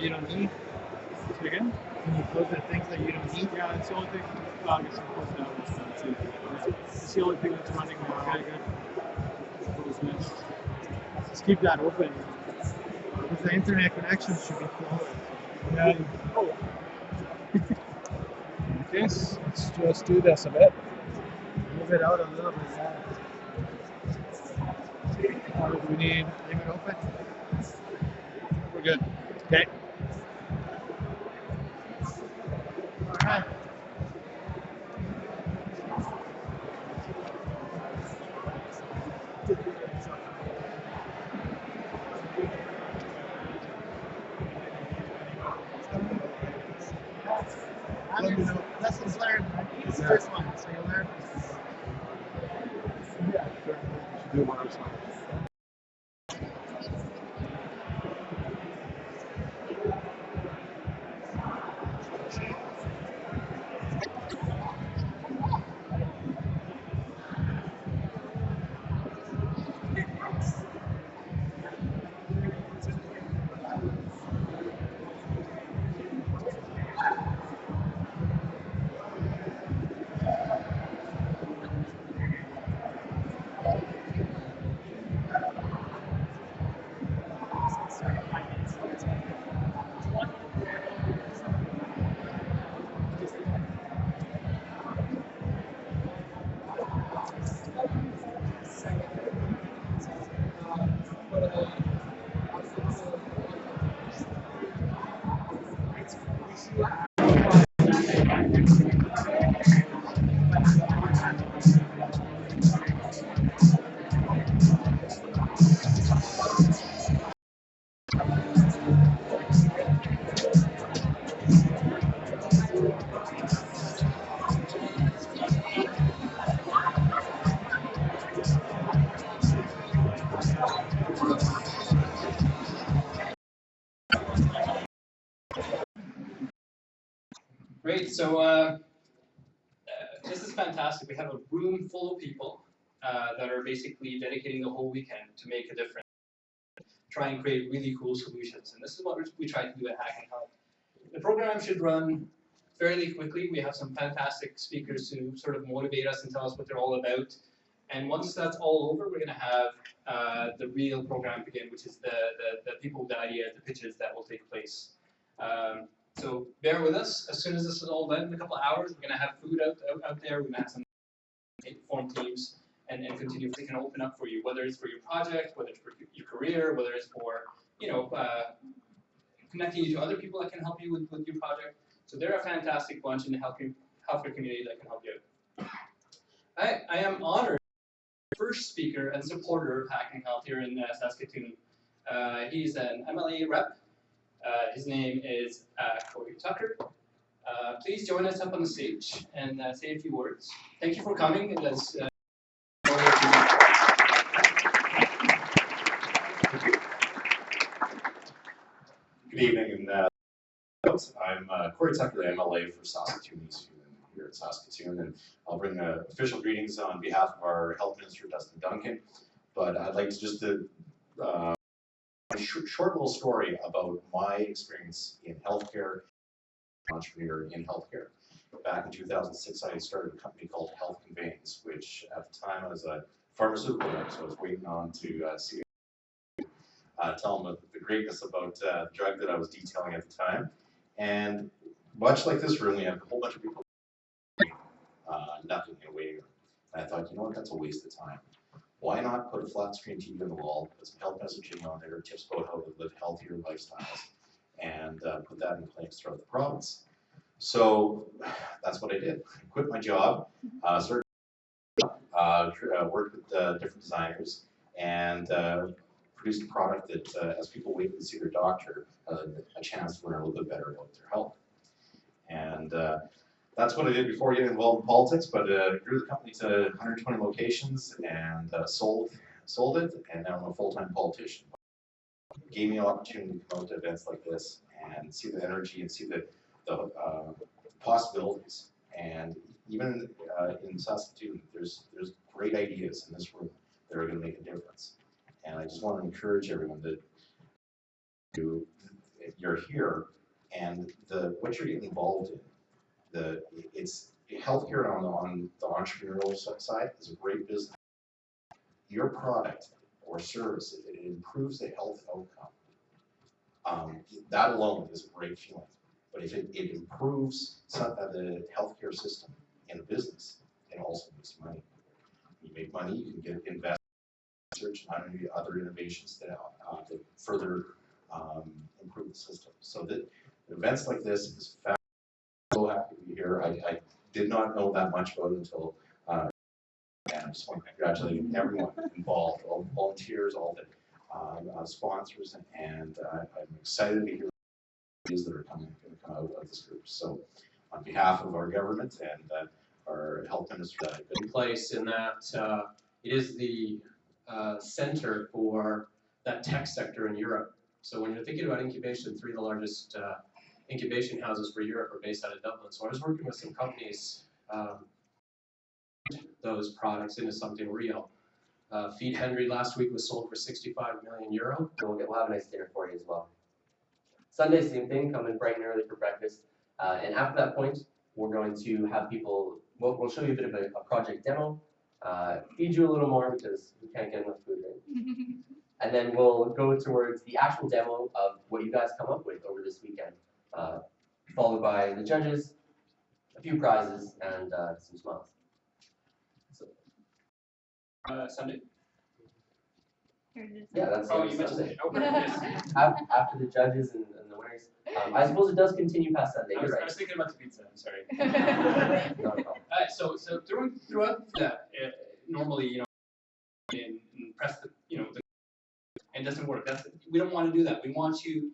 that you don't need? Say again? Can you close the things that you don't need? Yeah, it's the only thing. Well, I guess I'm close to that one. That's it. It's the only thing that's running now. Okay, good. Close this. Just keep that open. Because the internet connection should be flawless. Yeah. Oh. Okay, let's just do this a bit. Move it out a little bit, yeah. What do we need? Leave it open. We're good. Okay. Alright. Let me know. Lessons learned, right? It's the Yeah. first one, so you learn. Yeah, sure. We should do one or something. Great. So this is fantastic. We have a room full of people that are basically dedicating the whole weekend to make a difference, try and create really cool solutions. And this is what we try to do at Hackathon. The program should run fairly quickly. We have some fantastic speakers who sort of motivate us and tell us what they're all about. And once that's all over, we're going to have the real program begin, which is the people with the idea, the pitches that will take place. So bear with us. As soon as this is all done, in a couple of hours, we're going to have food out there. We're going to have some form teams and continue. They can open up for you, whether it's for your project, whether it's for your career, whether it's for connecting you to other people that can help you with your project. So they're a fantastic bunch in the healthcare community that can help you out. I am honored first speaker and supporter of Hacking Health here in Saskatoon. He's an MLA rep. His name is Corey Tucker. Please join us up on the stage and say a few words. Thank you for coming. Good evening, I'm Corey Tucker, the MLA for Saskatoon East here at Saskatoon, and I'll bring official greetings on behalf of our Health Minister, Dustin Duncan. But I'd like to just a short little story about my experience in healthcare, entrepreneur in healthcare. Back in 2006, I started a company called Health Conveyance, which at the time I was a pharmaceutical rep, so I was waiting on to see tell them the greatness about the drug that I was detailing at the time. And much like this room, we have a whole bunch of people nothing in a waiting room. And I thought, you know what, that's a waste of time. Why not put a flat screen TV on the wall, put some health messaging on there, tips about how to live healthier lifestyles, and put that in clinics throughout the province. So that's what I did. I quit my job, started worked with different designers, and produced a product that, as people wait to see their doctor, a chance to learn a little bit better about their health. And that's what I did before getting involved in politics, but grew the company to 120 locations and sold it, and now I'm a full-time politician. It gave me an opportunity to come out to events like this and see the energy and see the possibilities. And even in Saskatoon, there's great ideas in this room that are going to make a difference. And I just want to encourage everyone that you you're here, and what you're getting involved in, it's healthcare on the entrepreneurial side is a great business. Your product or service, if it improves the health outcome, that alone is a great feeling. But if it improves the healthcare system in a business, it also makes money. You make money, you can get invest in research and other innovations that further improve the system. So that events like this is fabulous. So happy to be here. I did not know that much about it until, and I just want to congratulate everyone involved, all the volunteers, all the sponsors, and I'm excited to hear the ideas that are going to come out of this group. So, on behalf of our government and our health ministry, in place in that it is the center for that tech sector in Europe. So when you're thinking about incubation, 3 of the largest incubation houses for Europe are based out of Dublin. So I was working with some companies, those products into something real. Feed Henry last week was sold for €65 million. We'll have a nice dinner for you as well. Sunday, same thing, come in bright and early for breakfast. And after that point, we're going to have people, we'll show you a bit of a project demo, feed you a little more because we can't get enough food, right? And then we'll go towards the actual demo of what you guys come up with over this weekend, followed by the judges, a few prizes, and some smiles. So, Sunday? yeah, that's Oh, you mentioned Sunday. it. Oh, yes. After the judges and the winners. I suppose it does continue past Sunday. I You're was thinking about the pizza, I'm sorry. right. Not a problem. So throughout that, normally, and press the, and it doesn't work. We don't want to do that. We want you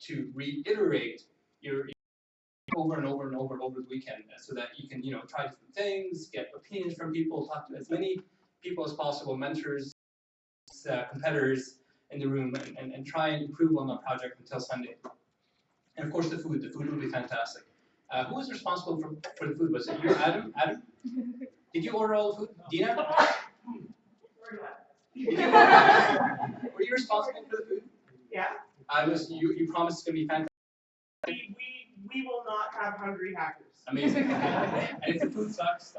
to reiterate your over and over and over the weekend, so that you can, try different things, get opinions from people, talk to as many people as possible, mentors, competitors in the room, and try and improve on the project until Sunday. And of course, the food will be fantastic. Who was responsible for the food? Was it you, Adam? Adam? Did you order all the food? Dina? Were you responsible for the food? Yeah. You promised it's going to be fantastic. We will not have hungry hackers. Amazing. And if the food sucks,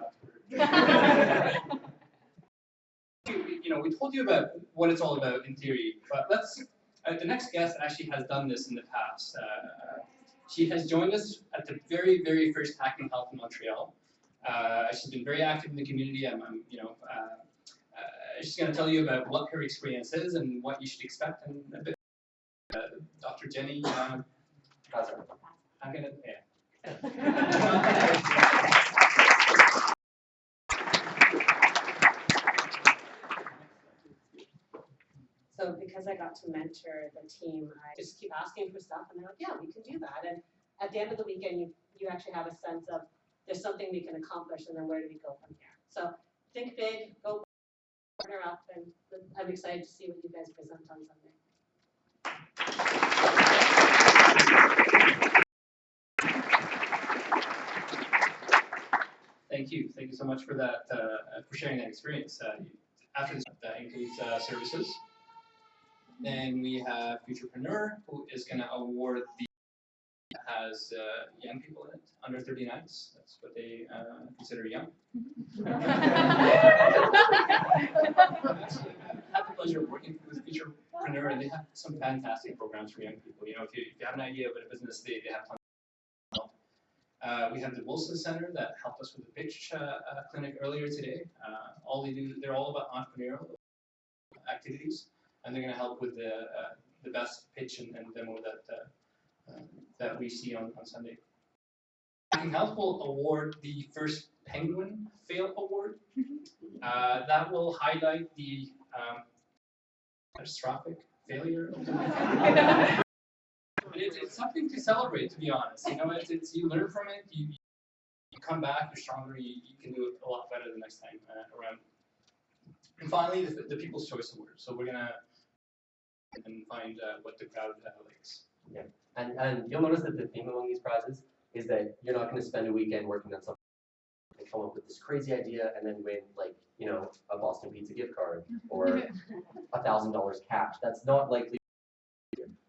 we told you about what it's all about in theory, but let's. The next guest actually has done this in the past. She has joined us at the very, very first Hacking Health in Montreal. She's been very active in the community. She's going to tell you about what her experience is and what you should expect, and a bit. Dr. Jenny. I'm gonna. Yeah. So because I got to mentor the team, I just keep asking for stuff, and they're like, yeah, we can do that. And at the end of the weekend, you actually have a sense of there's something we can accomplish, and then where do we go from here? So think big, go partner up, and I'm excited to see what you guys present on Sunday. Thank you so much for that, for sharing that experience. After this, that includes services. Then we have Futurepreneur, who is going to award has young people in it, under 39s. That's what they consider young. I have the pleasure of working with Futurepreneur, and they have some fantastic programs for young people. If you have an idea about a business, they have tons of help. We have the Wilson Center that helped us with the pitch clinic earlier today. They're all about entrepreneurial activities, and they're going to help with the best pitch and demo that we see on Sunday. Hacking Health will award the first Penguin Fail Award. That will highlight the catastrophic failure. It's something to celebrate, to be honest. You learn from it. You come back. You're stronger. You can do it a lot better the next time around. And finally, the People's Choice Award. So we're gonna find what the crowd likes. Yeah, and you'll notice that the theme among these prizes is that you're not going to spend a weekend working on something and come up with this crazy idea and then win, like, a Boston Pizza gift card or $1,000 cash. That's not likely.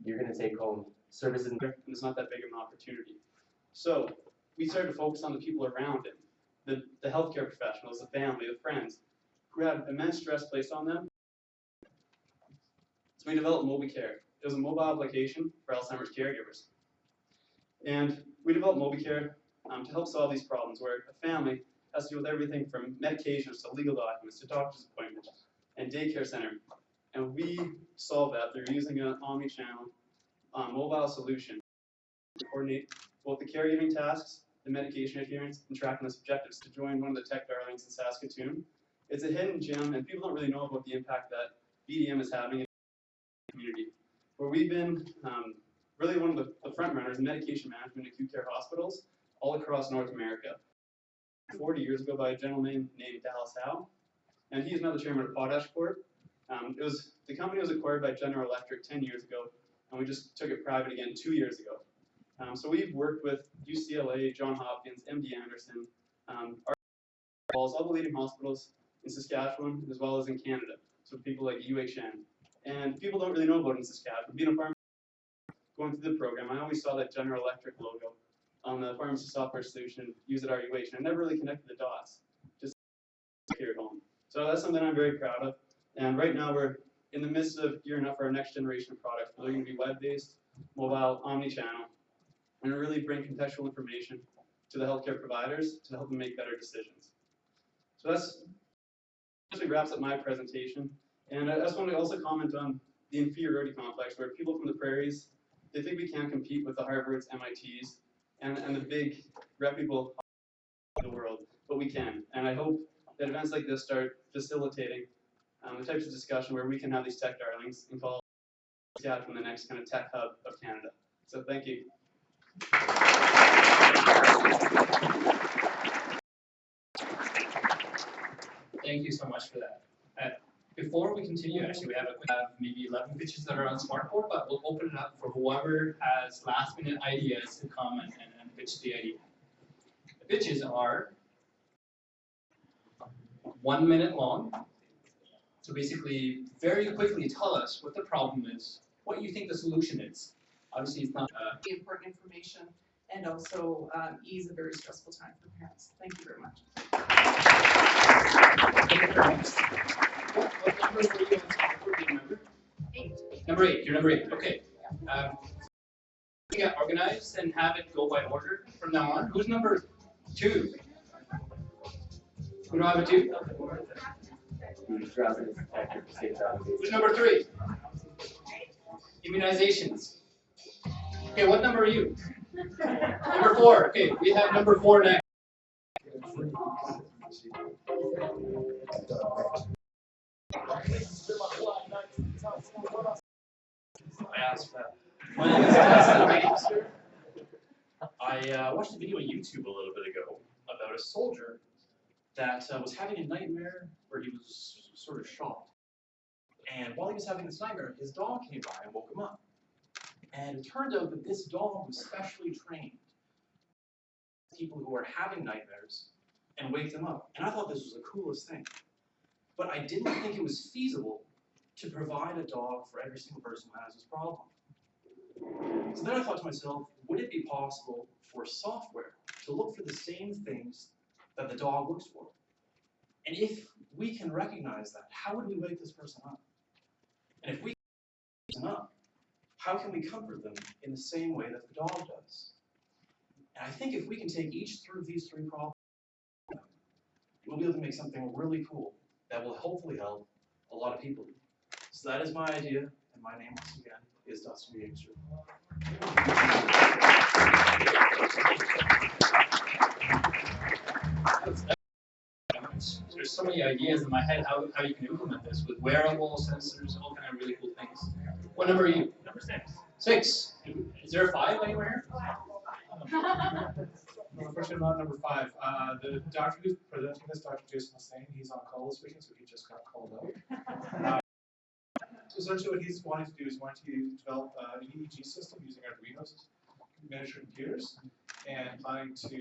you're going to take home services. And it's not that big of an opportunity. So we started to focus on the people around him, the healthcare professionals, the family, the friends, who had immense stress placed on them. So we developed MobiCare. It was a mobile application for Alzheimer's caregivers. And we developed MobiCare to help solve these problems where a family has to deal with everything from medications to legal documents to doctor's appointments and daycare center. And we solve that through using an omni-channel mobile solution to coordinate both the caregiving tasks, the medication adherence, and tracking the objectives to join one of the tech darlings in Saskatoon. It's a hidden gem, and people don't really know about the impact that BDM is having in the community. Where we've been really one of the front runners in medication management in acute care hospitals all across North America. 40 years ago by a gentleman named Dallas Howe, and he is now the chairman of Potash Corp. The company was acquired by General Electric 10 years ago, and we just took it private again 2 years ago. So we've worked with UCLA, Johns Hopkins, MD Anderson, all the leading hospitals in Saskatchewan as well as in Canada. So people like UHN. And people don't really know about it in Saskatchewan. Being a pharmacist, going through the program, I always saw that General Electric logo on the pharmacy software solution used at RUH, and I never really connected the dots, just here at home. So that's something I'm very proud of. And right now we're in the midst of gearing up for our next generation of products. They're going to be web-based, mobile, omni-channel, and really bring contextual information to the healthcare providers to help them make better decisions. So that's actually wraps up my presentation. And I just want to also comment on the inferiority complex, where people from the prairies, they think we can't compete with the Harvards, MITs, and the big reputable in the world, but we can. And I hope that events like this start facilitating the types of discussion where we can have these tech darlings and call Saskatchewan the next kind of tech hub of Canada. So thank you. Thank you so much for that. Before we continue, actually, we have maybe 11 pitches that are on Smartboard, but we'll open it up for whoever has last-minute ideas to come and pitch the idea. The pitches are 1 minute long. So basically, very quickly tell us what the problem is, what you think the solution is. Obviously, it's not important information, and also ease a very stressful time for parents. Thank you very much. What numbers were you on top? Do you remember? 8. Number 8. You're number 8. Okay. We get organized and have it go by order from now on. Who's number 2? We don't have a 2? Who's number 3? Immunizations. Okay, what number are you? Number 4. Okay, we have number 4 next. I asked that. My name is Dustin. I watched a video on YouTube a little bit ago about a soldier that was having a nightmare where he was sort of shocked. And while he was having this nightmare, his dog came by and woke him up. And it turned out that this dog was specially trained people who are having nightmares and wake them up. And I thought this was the coolest thing. But I didn't think it was feasible to provide a dog for every single person who has this problem. So then I thought to myself, would it be possible for software to look for the same things that the dog looks for? And if we can recognize that, how would we wake this person up? And if we wake them up, how can we comfort them in the same way that the dog does? And I think if we can take each through these 3 problems, we'll be able to make something really cool that will hopefully help a lot of people. So that is my idea, and my name once again is Dustin Yates. There's so many ideas in my head how you can implement this with wearable sensors, all kind of really cool things. What number are you? Number 6. 6. Is there a 5 anywhere? No, unfortunately, not number 5. The doctor who's presenting this, Dr. Jason Hussain, he's on call this weekend, so he just got called out. So essentially what he's wanting to do is wanting to develop an EEG system using Arduino miniature computers, and planning to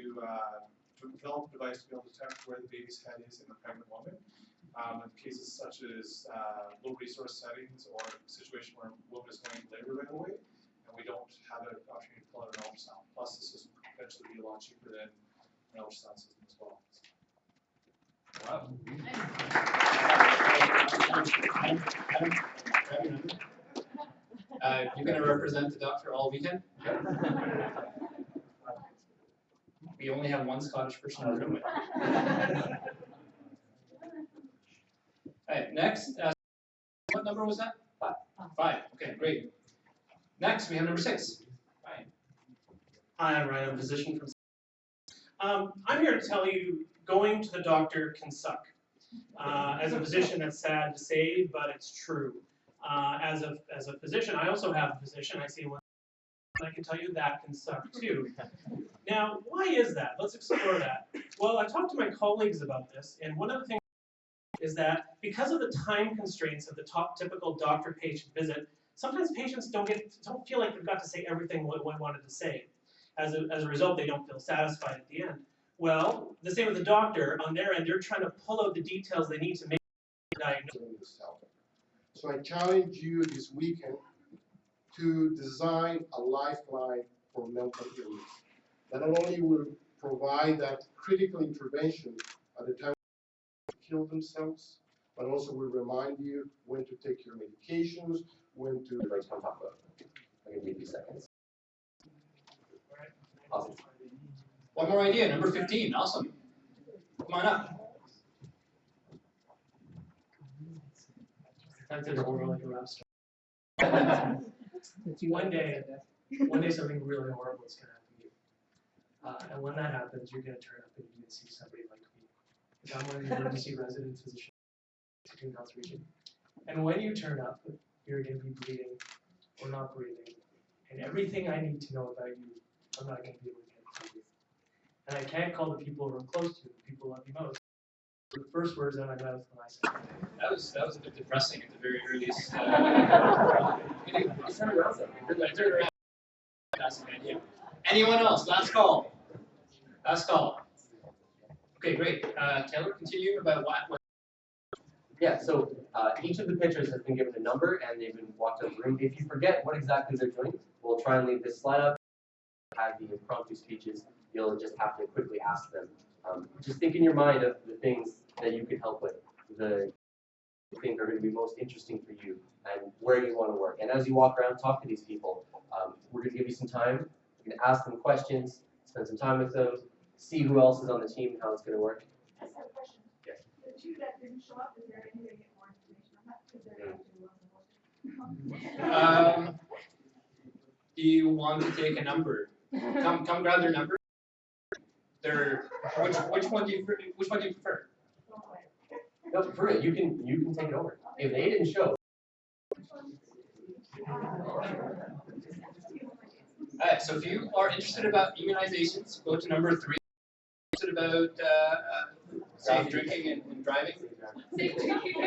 develop a device to be able to detect where the baby's head is in the pregnant woman. In cases such as low resource settings or a situation where a woman is going into labor right away, and we don't have an opportunity to pull out an ultrasound. Plus, this is eventually be a lot cheaper than an ultrasound system as well. Wow. You're going to represent the doctor all weekend? We only have one Scottish person in the room. Alright, next, what number was that? 5. 5, okay, great. Next, we have number 6. Ryan. Hi, I'm Ryan, I'm a physician from. I'm here to tell you, going to the doctor can suck. As a physician, that's sad to say, but it's true. As a physician, I also have a physician. I see one, and I can tell you that can suck too. Now, why is that? Let's explore that. Well, I talked to my colleagues about this, and one of the things is that because of the time constraints of the typical doctor-patient visit, sometimes patients don't feel like they've got to say everything what one wanted to say. As a result, they don't feel satisfied at the end. Well, the same with the doctor. On their end, they're trying to pull out the details they need to make a diagnosis. So I challenge you this weekend to design a lifeline for mental illness that not only will provide that critical intervention at the time they kill themselves, but also will remind you when to take your medications, when to. Let's talk about it. I'll give you a few seconds. Awesome. One more idea, number 15, awesome. Come on up. That's a horrible rap star. One day something really horrible is going to happen to you. And when that happens, you're going to turn up and you're going to see somebody like me. I'm one of the emergency resident physicians in Health Region. And when you turn up, you're going to be breathing or not breathing. And everything I need to know about you, I'm not going to be able to get to you. And I can't call the people who I'm close to, the people who love me most. The first words out of my mouth when I said That was a bit depressing at the very earliest. Anyone else? Last call. Last call. Okay, great. Taylor, continue about what. Yeah, so each of the pitchers has been given a number and they've been walked out of the room. If you forget what exactly they're doing, we'll try and leave this slide up. Have the impromptu speeches, you'll just have to quickly ask them. Just think in your mind of the things that you could help with, the things are going to be most interesting for you and where you want to work. And as you walk around, talk to these people. We're going to give you some time. You can ask them questions, spend some time with them, see who else is on the team and how it's going to work. I just have a question. Yes. The two that didn't show up, is there any way to get more information on that? Because they're actually Do you want to take a number? Come grab their number. Which one do you prefer? No, for it, you can take it over. If they didn't show. Alright, so if you are interested about immunizations, go to number 3. Interested about safe drinking and driving? Safe drinking.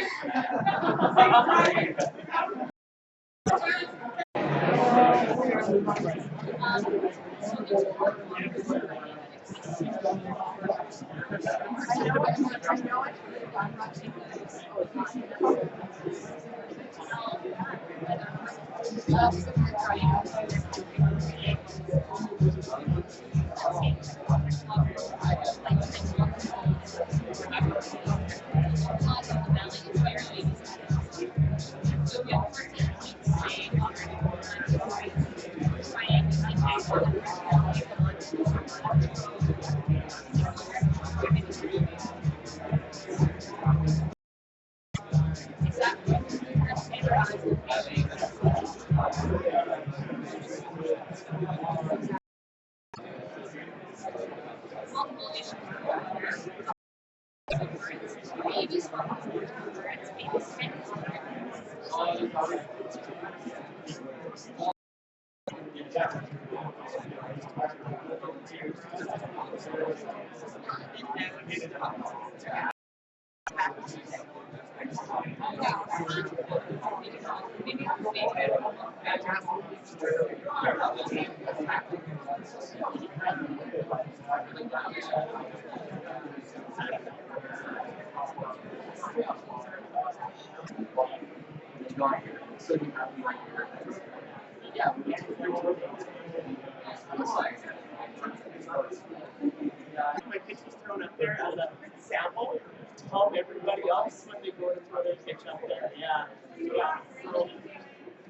help everybody else when they go to throw their pitch up there. Yeah. Yeah. So,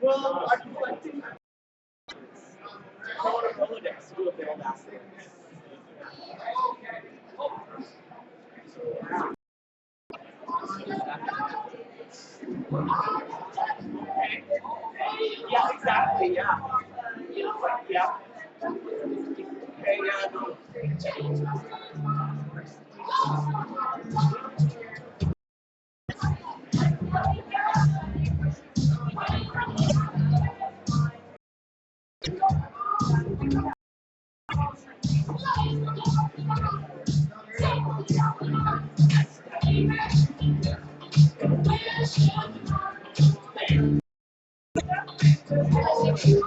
well, I'm collecting to go to Rolodex, do a build after. Yeah, exactly. Yeah. Yeah. Okay,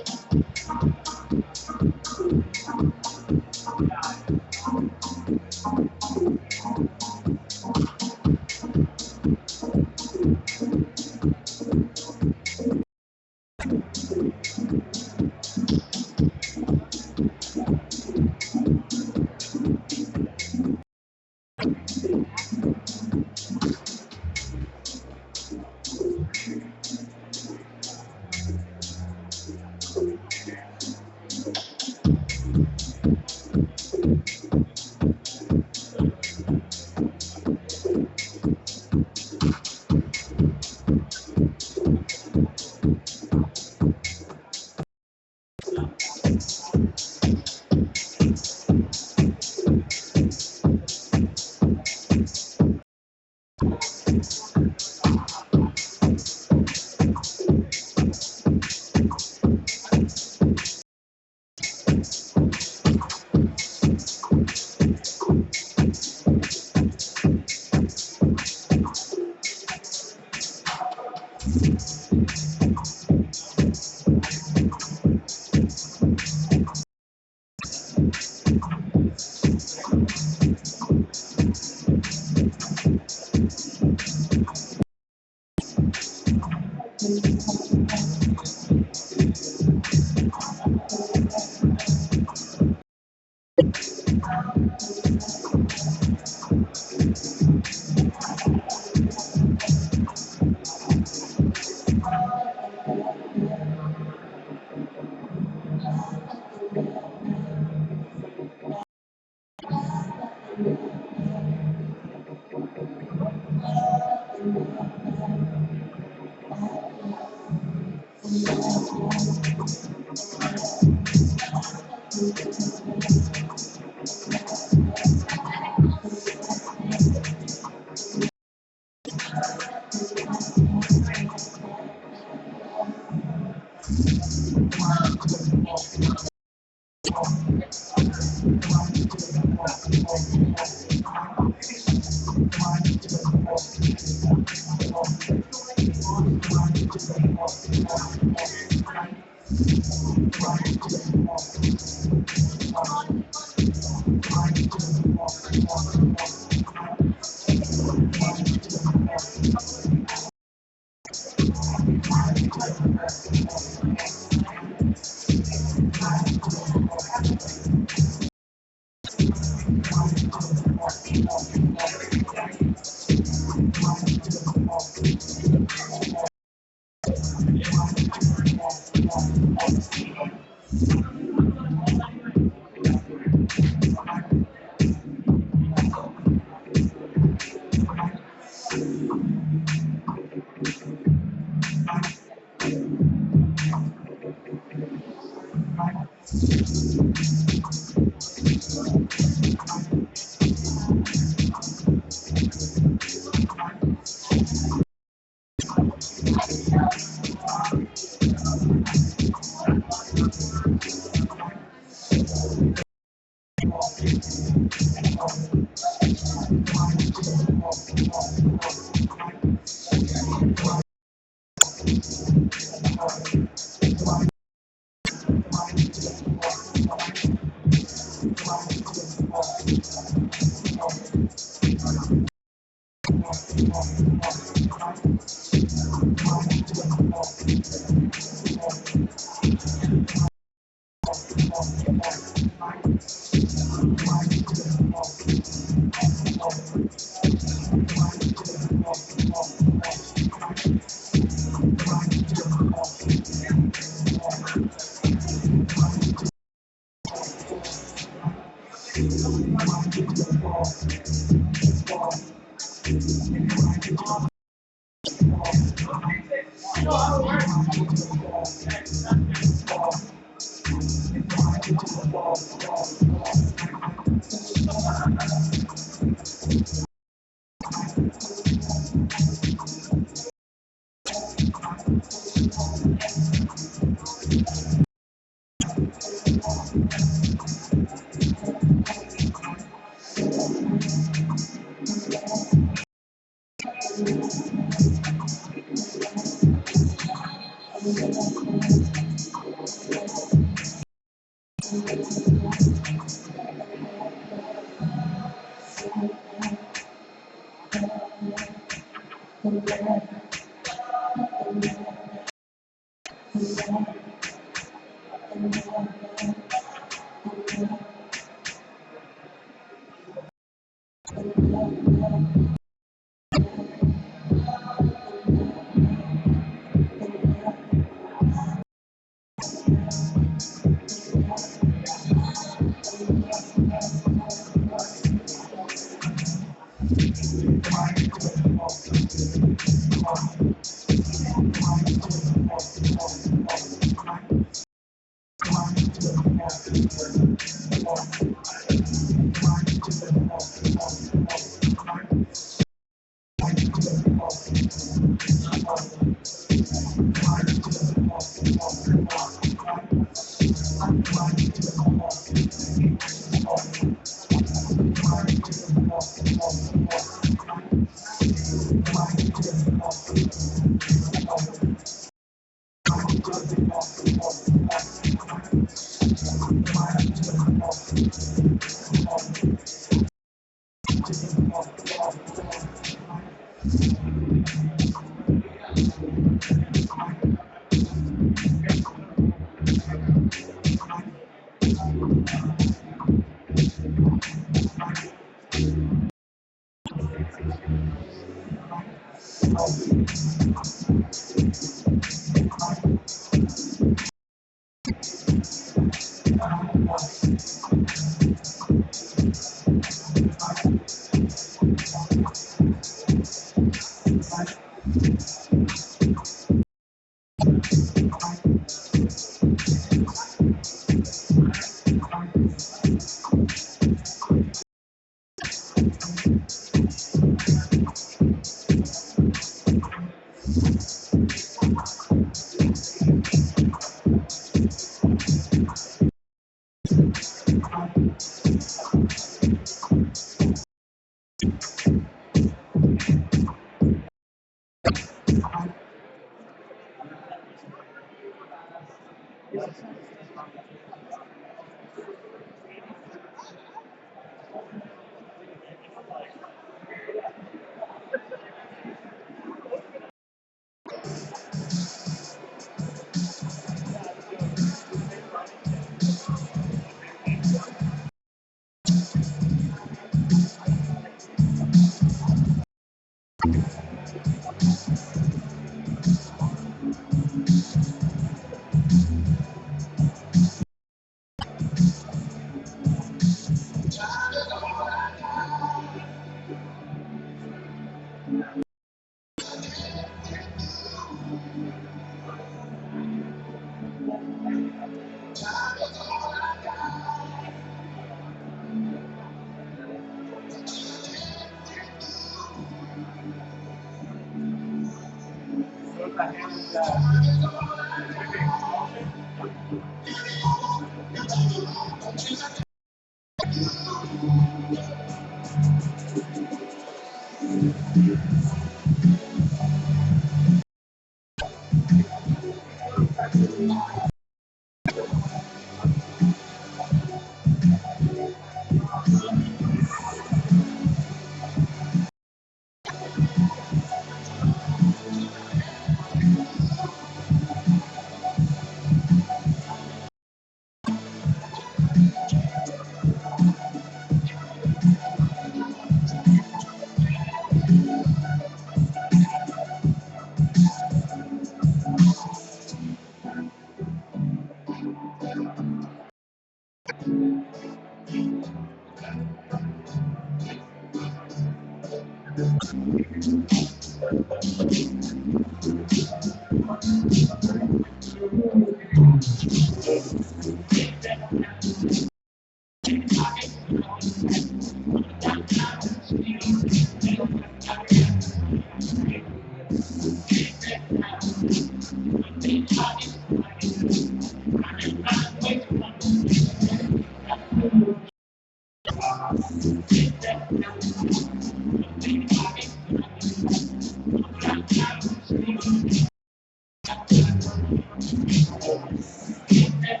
I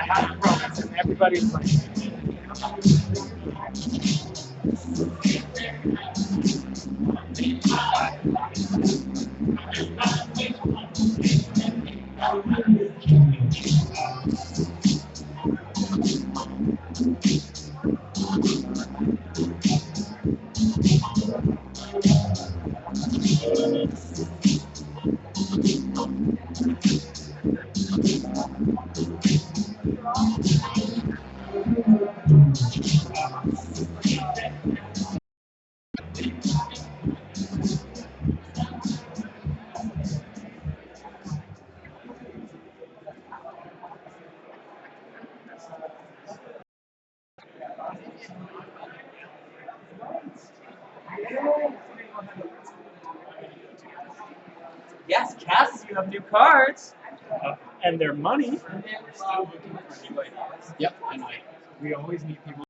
have a promise, and everybody's like. Yes, Cass, you have new cards. And their money. We're still looking for new ideas. Yep, and we always need people.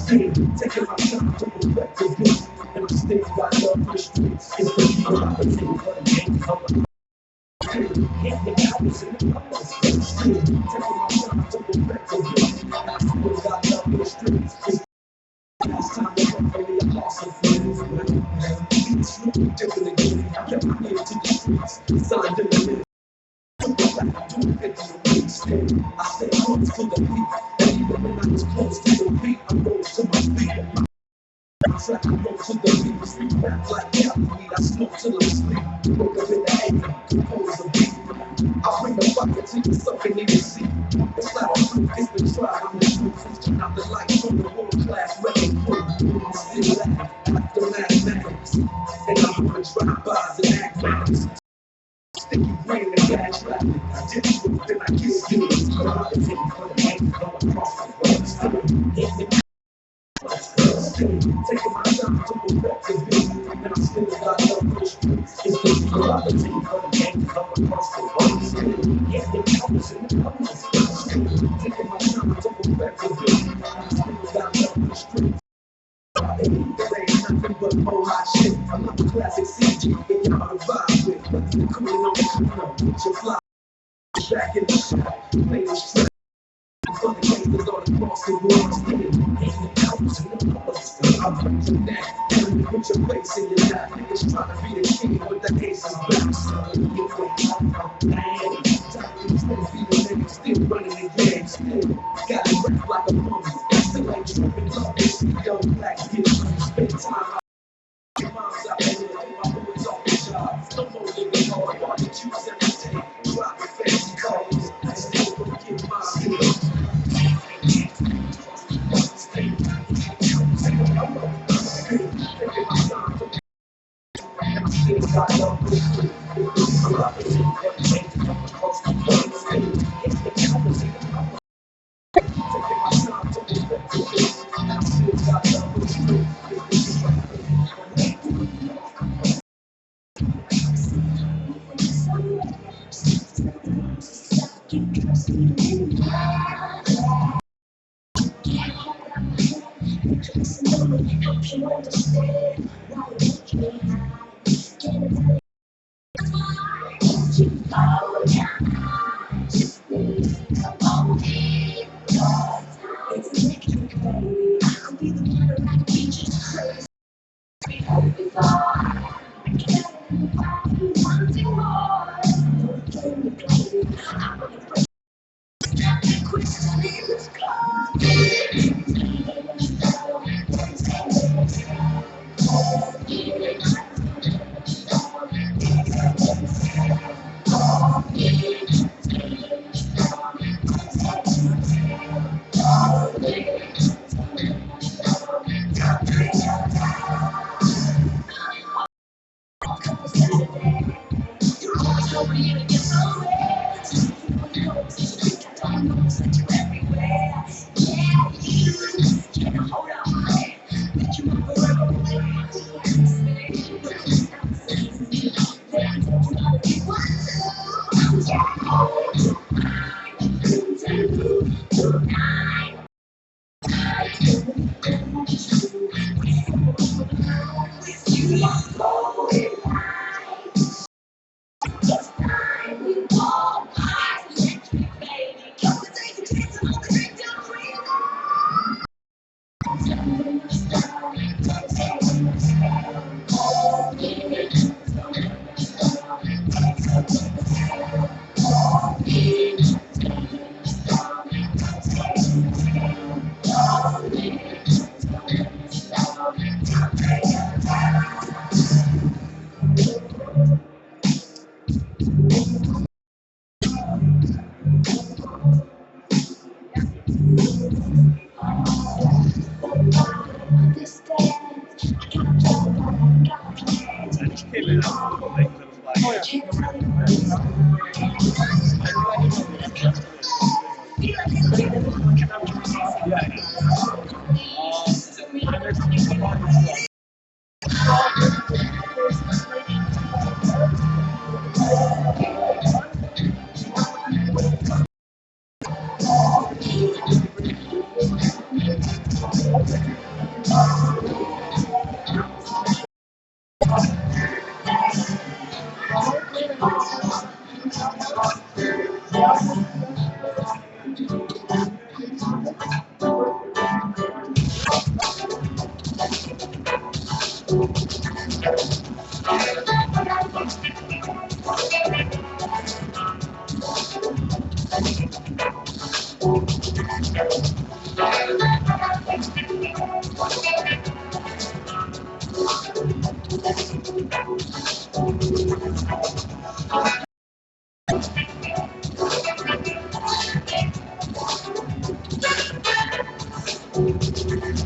still taking my time to perfect the beat. And I still got love for the streets. It's the people I can take for the game of the hit the counties in the numbers. Still taking my time to perfect the beat. And I still got love for the streets. It's last time I hopefully I lost some friends. It's looking different again. I kept my ear to the streets. Signed in the minute. I stay close to the beat, and even when I was close to the beat, I rose to my feet. I track, I rose to the beat, street rap like Cali, I smoke till I'm asleep. Woke up in the AM, compose a beat. I bring the bucket to you, so can even see. It's not a truth, it's been tried. I'm the truth, since turn out the lights from the world-class record crew. Still laugh after mathematics, and I'm gonna drive bys and act rhymes. Sticky brain and bad traffic. I did it, then I kissed you. I take you for the night, go across the road. Still hit the still taking my time to perfect the beat. And I still got love for the streets. It's the people I take you for the night, go across the road. Still hit the colors in the colors. Still taking my time to perfect the beat. And I still got love for the streets. There ain't nothing but more hot shit. I love the classic CG, and y'all to vibe with. Nothing to cooling on the corner. Put your fly back in the shop. Play this track. For the gangsters all across the world. Ain't the counts and the numbers. I'm from the neck. And put your face in your lap. Niggas trying to be the king with the aces back. So you think man, Chinese won't be the niggas still running the game. Still got it wrapped like a mummy. Still ain't tripping up. Young blacks get spend time. Moms out there, my boys off the job. No more living hard, barbecues every day. Dropping fancy cars. I still don't get mine. Still got love for the street. I'm representing everything across the world. It's the cameras in the number. Taking my time to respect the street. I still got love for the street. Help you understand why you make me high. Oh, yeah. Just need come on in. It's electric, baby. I could be the one that I be just crazy. We hope it's all. I can't wanting more. Don't play me, baby. I'm gonna break. Quit saying let's go.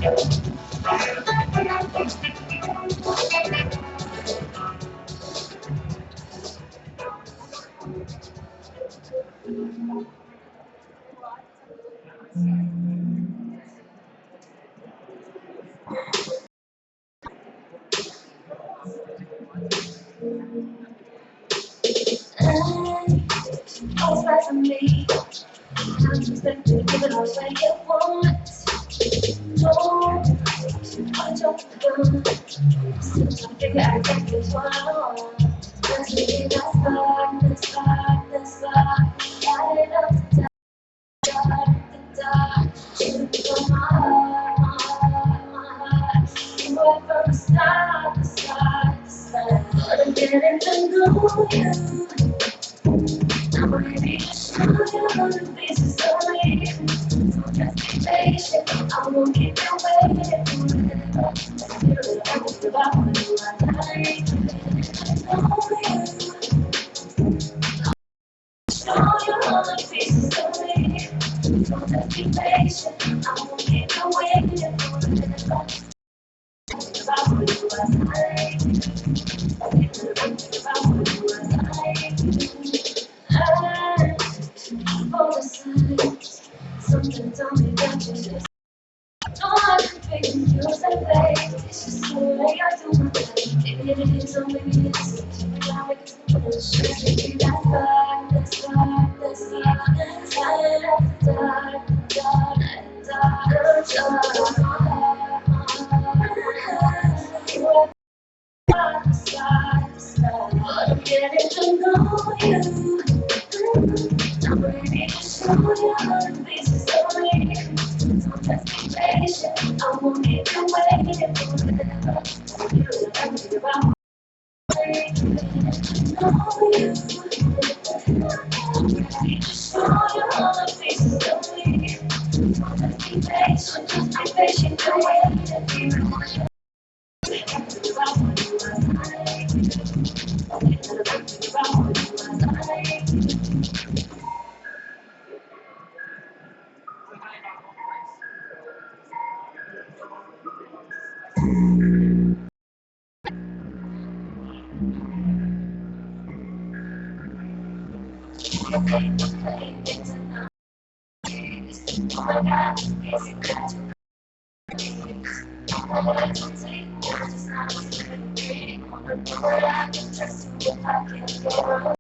Always right for me. I'm expecting to give it all when you want. No, I don't know. Still trying to figure out exactly what I want. Let's make it that spark, that spark, that spark. Light it up the dark. Shooting from my heart, my heart, my heart. You were from the start, the start, the start. But I'm getting to know you. I'm ready to show you all the pieces of me. So just be patient, I won't keep you waiting forever. Feel it all about when you are lying. I know you. Show you all the pieces of me. So just be patient, I won't keep you waiting forever. About when you are lying. About when you are lying. For the signs, something tell me that you just don't have to fake confused and vague. It's just the way I do my thing. Maybe it is, or maybe it's not. Now we can push. Maybe that's dark, that's dark, that's dark, that's dark, dark, dark, dark, but I'm getting to know you. I'm ready to show you all the pieces of me. So just be patient, I won't keep you waiting forever. You don't think about me. Know you. I'm ready to show you all the pieces of me. So just be patient, I'm waiting for you. About what you are like. About what you are like. Oh my God, is it got to be? I don't take it, just not to be. But I can trust you if I can't go wrong.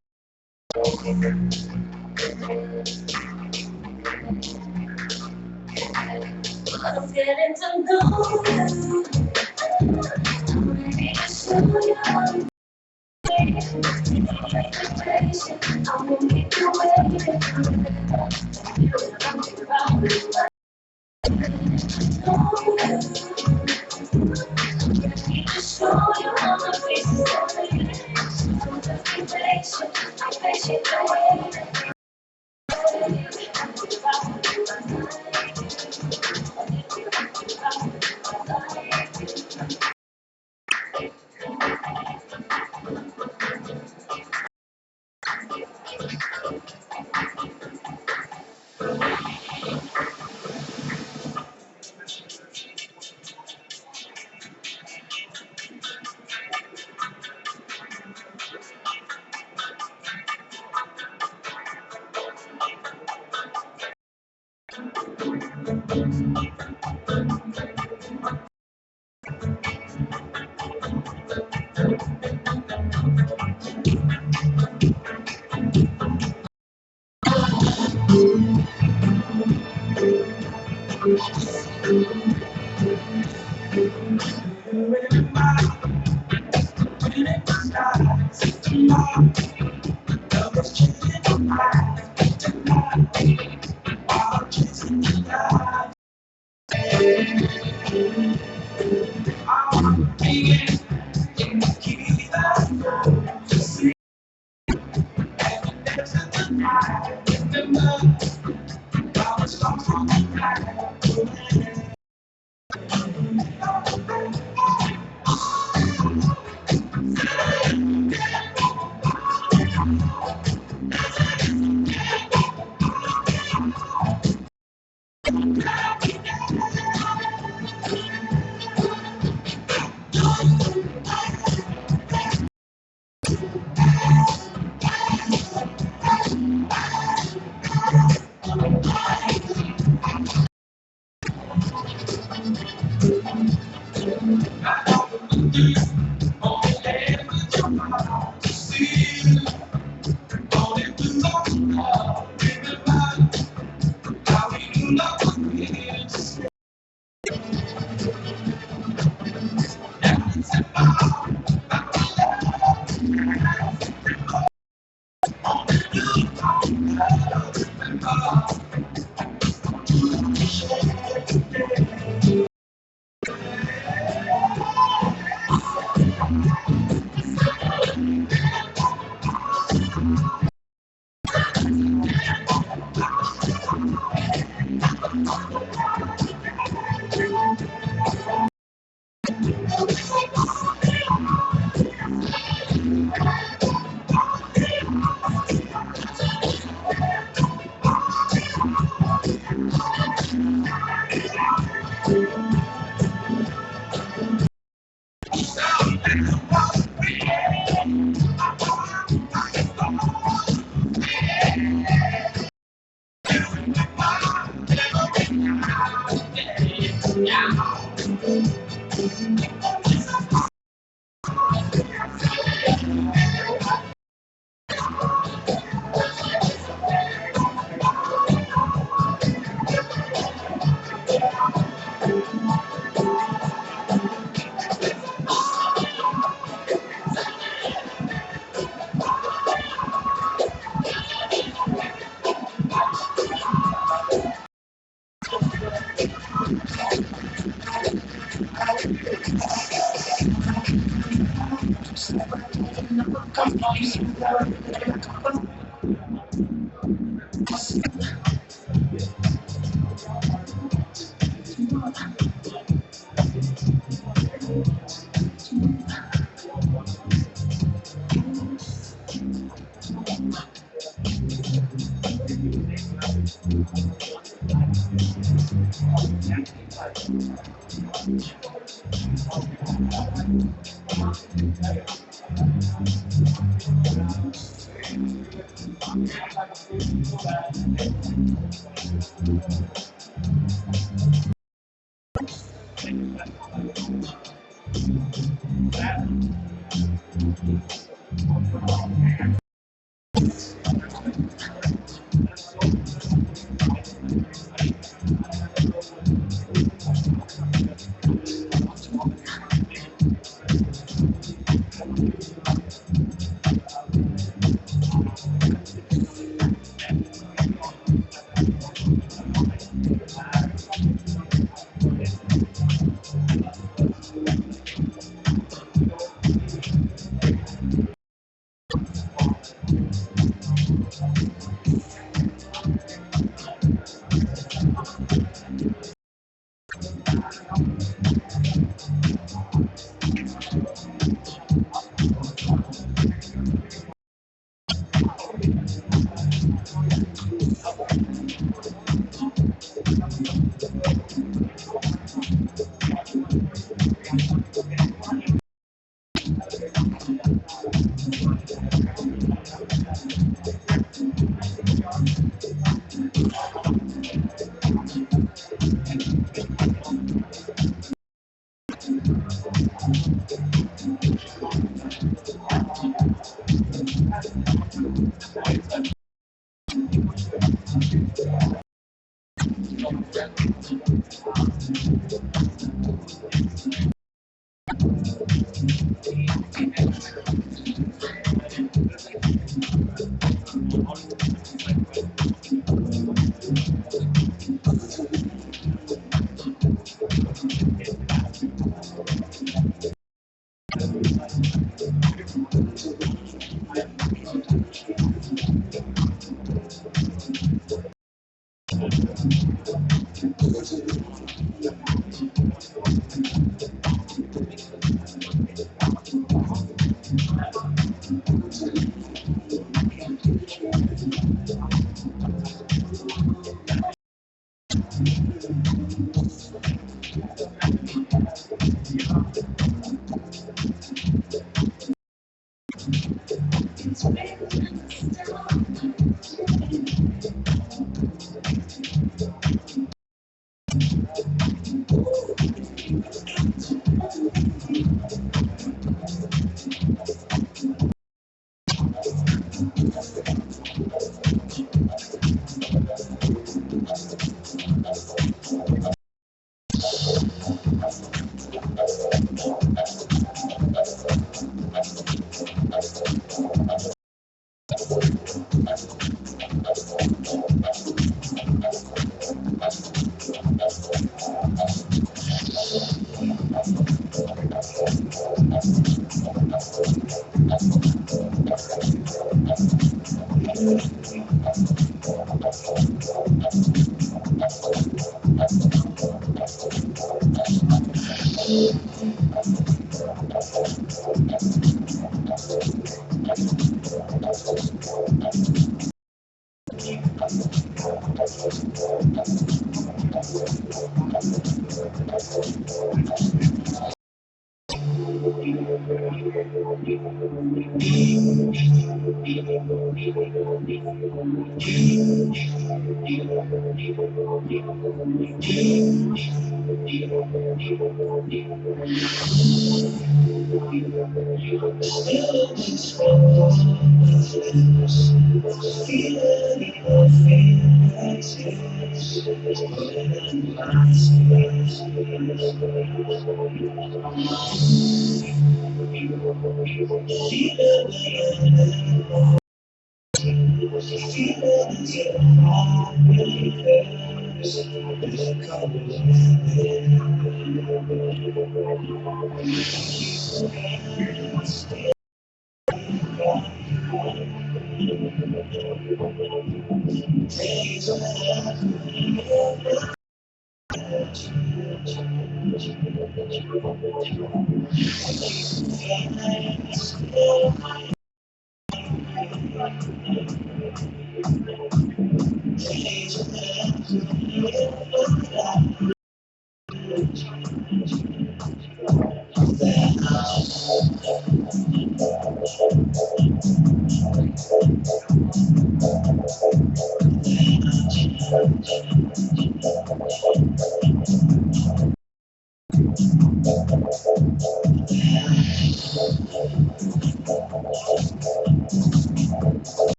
But I'm getting to know you. I'm ready to show you all the patient. I won't keep you waiting forever. You don't think about me. Show you all the pieces of me. So just be patient, I'm patient, I'm waiting.